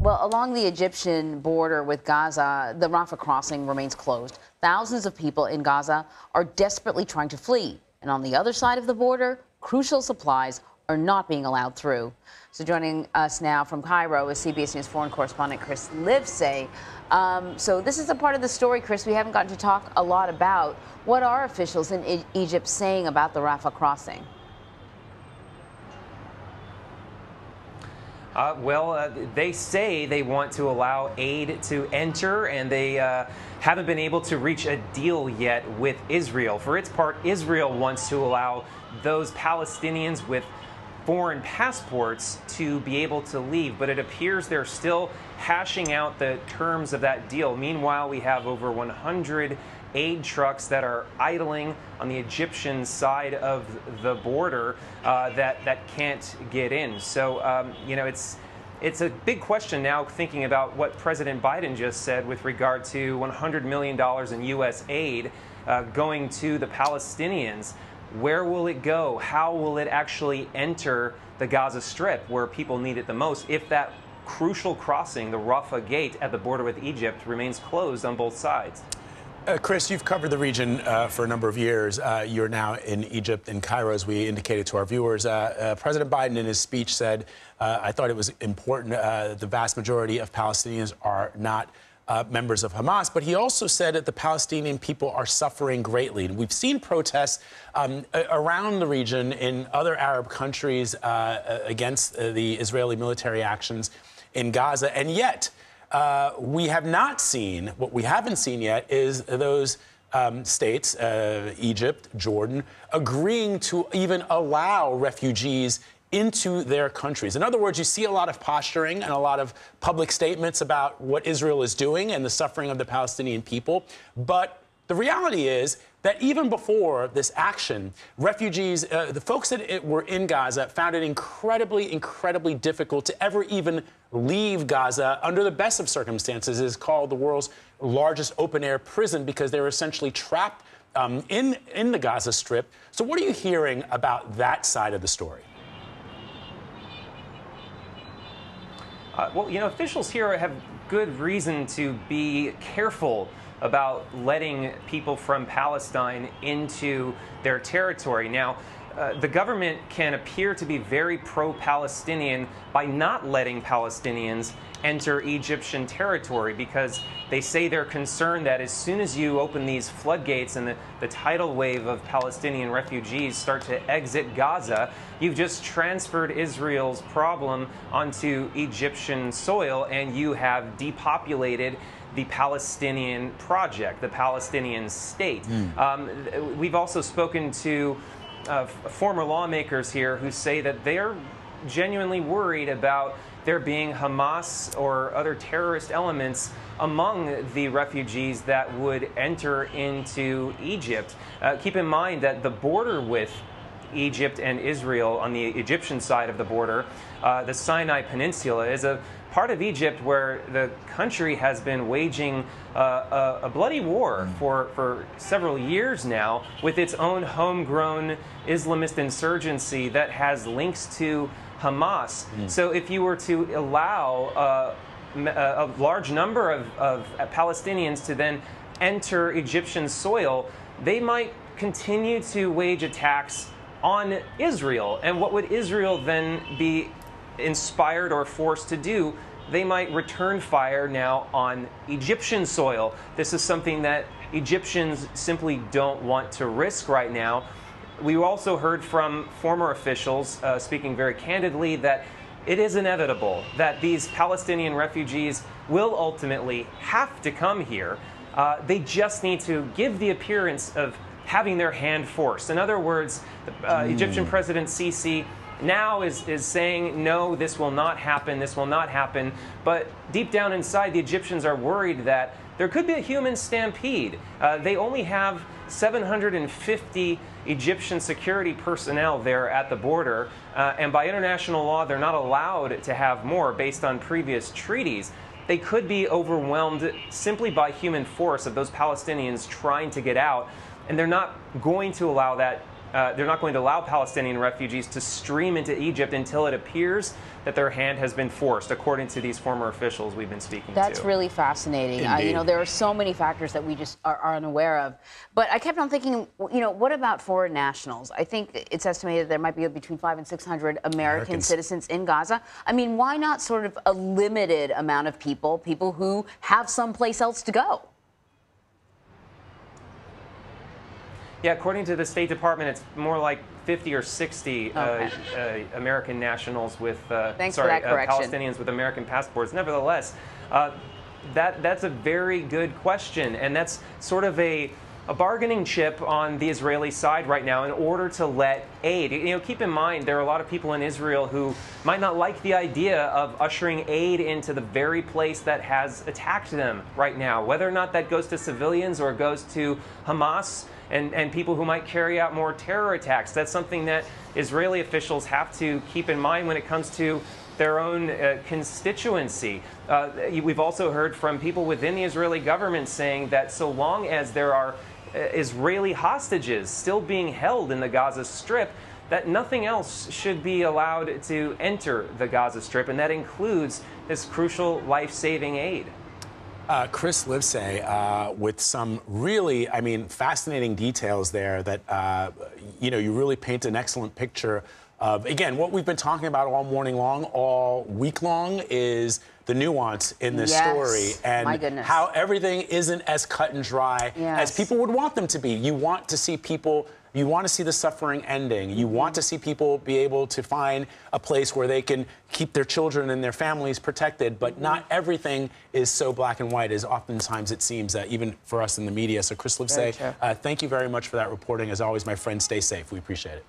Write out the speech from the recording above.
Well, along the Egyptian border with Gaza, the Rafah crossing remains closed. Thousands of people in Gaza are desperately trying to flee. And on the other side of the border, crucial supplies are not being allowed through. So joining us now from Cairo is CBS News foreign correspondent Chris Livesay. So this is a part of the story, Chris, we haven't gotten to talk a lot about. What are officials in Egypt saying about the Rafah crossing? They say they want to allow aid to enter, and they haven't been able to reach a deal yet with Israel. For its part, Israel wants to allow those Palestinians with foreign passports to be able to leave, but it appears they're still hashing out the terms of that deal. Meanwhile, we have over 100 aid trucks that are idling on the Egyptian side of the border that can't get in. So, you know, it's a big question now, thinking about what President Biden just said with regard to $100 million in U.S. aid going to the Palestinians. Where will it go? How will it actually enter the Gaza Strip, where people need it the most, if that crucial crossing, the Rafah gate at the border with Egypt, remains closed on both sides? Chris, you've covered the region for a number of years. You're now in Egypt, in Cairo, as we indicated to our viewers. President Biden, in his speech, said, I thought it was important, the vast majority of Palestinians are not members of Hamas, but he also said that the Palestinian people are suffering greatly. And we've seen protests around the region in other Arab countries against the Israeli military actions in Gaza, and yet we have not seen, what we haven't seen yet is those states, Egypt, Jordan, agreeing to even allow refugees into their countries. In other words, you see a lot of posturing and a lot of public statements about what Israel is doing and the suffering of the Palestinian people. But the reality is that even before this action, refugees, the folks that were in Gaza, found it incredibly difficult to ever even leave Gaza under the best of circumstances. It is called the world's largest open-air prison because they were essentially trapped in the Gaza Strip. So what are you hearing about that side of the story? Well, you know, officials here have good reason to be careful about letting people from Palestine into their territory. Now, the government can appear to be very pro-Palestinian by not letting Palestinians enter Egyptian territory, because they say they're concerned that as soon as you open these floodgates and the tidal wave of Palestinian refugees start to exit Gaza, you've just transferred Israel's problem onto Egyptian soil, and you have depopulated the Palestinian project, the Palestinian state. We've also spoken to former lawmakers here who say that they're genuinely worried about there being Hamas or other terrorist elements among the refugees that would enter into Egypt. Keep in mind that the border with Egypt and Israel on the Egyptian side of the border, the Sinai Peninsula, is a part of Egypt where the country has been waging a bloody war for several years now with its own homegrown Islamist insurgency that has links to Hamas. So if you were to allow a large number of Palestinians to then enter Egyptian soil, they might continue to wage attacks on Israel. And what would Israel then be inspired or forced to do? They might return fire now on Egyptian soil. This is something that Egyptians simply don't want to risk right now. We also heard from former officials speaking very candidly that it is inevitable that these Palestinian refugees will ultimately have to come here. They just need to give the appearance of having their hand forced. In other words, Egyptian President Sisi now is saying, no, this will not happen, this will not happen. But deep down inside, the Egyptians are worried that there could be a human stampede. They only have 750 Egyptian security personnel there at the border, and by international law, they're not allowed to have more based on previous treaties. They could be overwhelmed simply by human force of those Palestinians trying to get out, and they're not going to allow that they're not going to allow Palestinian refugees to stream into Egypt until it appears that their hand has been forced, according to these former officials we've been speaking to. That's really fascinating. You know, there are so many factors that we just are unaware of. But I kept on thinking, you know, what about foreign nationals? I think it's estimated there might be between 500 and 600 American citizens in Gaza. I mean, why not sort of a limited amount of people who have someplace else to go? Yeah, according to the State Department, it's more like 50 or 60 American nationals with, Palestinians with American passports. Nevertheless, that's a very good question, and that's sort of a bargaining chip on the Israeli side right now in order to let aid. You know, keep in mind, there are a lot of people in Israel who might not like the idea of ushering aid into the very place that has attacked them right now, whether or not that goes to civilians or goes to Hamas and people who might carry out more terror attacks. That's something that Israeli officials have to keep in mind when it comes to their own constituency. We've also heard from people within the Israeli government saying that so long as there are Israeli hostages still being held in the Gaza Strip, that nothing else should be allowed to enter the Gaza Strip, and that includes this crucial life-saving aid. Chris Livesay, with some really, I mean, fascinating details there that, you know, you really paint an excellent picture of, again, what we've been talking about all morning long, all week long, is the nuance in this story and how everything isn't as cut and dry as people would want them to be. You want to see people, you want to see the suffering ending. You want to see people be able to find a place where they can keep their children and their families protected, but not everything is so black and white as oftentimes it seems, even for us in the media. So Chris Livesay, thank you very much for that reporting. As always, my friend, stay safe. We appreciate it.